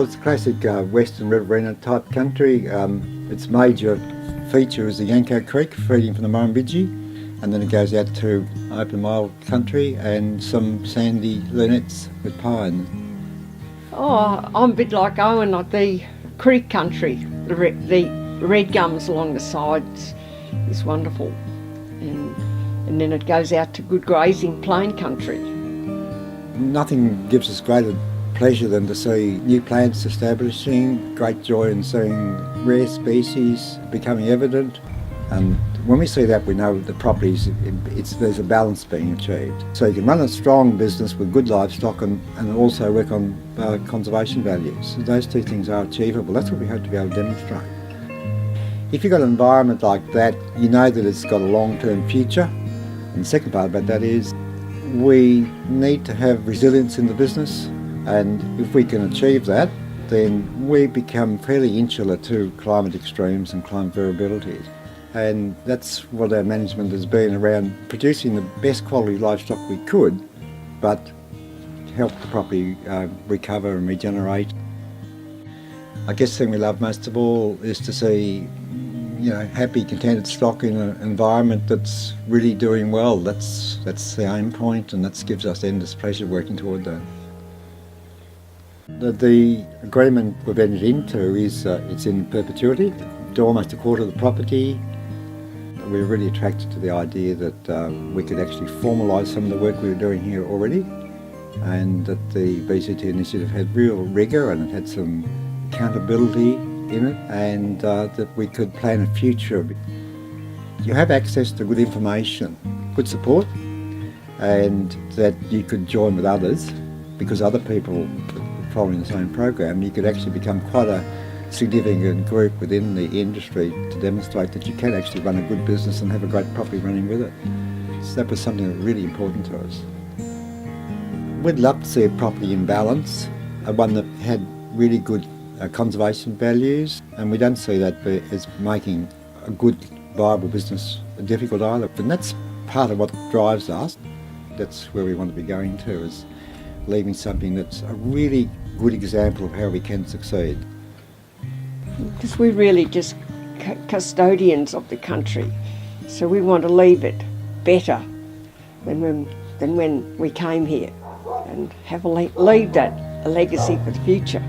Well, it's a classic western riverina type country. Its major feature is the Yanko Creek feeding from the Murrumbidgee, and then it goes out to open mild country and some sandy lunettes with pine. Oh, I'm a bit like Owen, like the creek country. The red gums along the sides is wonderful. And then it goes out to good grazing plain country. Nothing gives us greater pleasure than to see new plants establishing, great joy in seeing rare species becoming evident. And when we see that, we know the properties, there's a balance being achieved. So you can run a strong business with good livestock and also work on conservation values. So those two things are achievable. That's what we hope to be able to demonstrate. If you've got an environment like that, you know that it's got a long-term future. And the second part about that is we need to have resilience in the business, and if we can achieve that, then we become fairly insular to climate extremes and climate variability. And that's what our management has been around, producing the best quality livestock we could, but help the property recover and regenerate. I guess the thing we love most of all is to see happy, contented stock in an environment that's really doing well. That's the aim point, and that gives us endless pleasure working toward that. The agreement we've entered into is it's in perpetuity. To almost a quarter of the property. We're really attracted to the idea that we could actually formalise some of the work we were doing here already, and that the BCT initiative had real rigour and it had some accountability in it, and that we could plan a future. You have access to good information, good support, and that you could join with others because other people are following the same program. You could actually become quite a significant group within the industry to demonstrate that you can actually run a good business and have a great property running with it. So that was something that was really important to us. We'd love to see a property in balance, one that had really good conservation values, and we don't see that as making a good, viable business difficult either. And that's part of what drives us. That's where we want to be going to, is leaving something that's a really good example of how we can succeed. Because we're really just custodians of the country, so we want to leave it better than when we came here, and leave that a legacy for the future.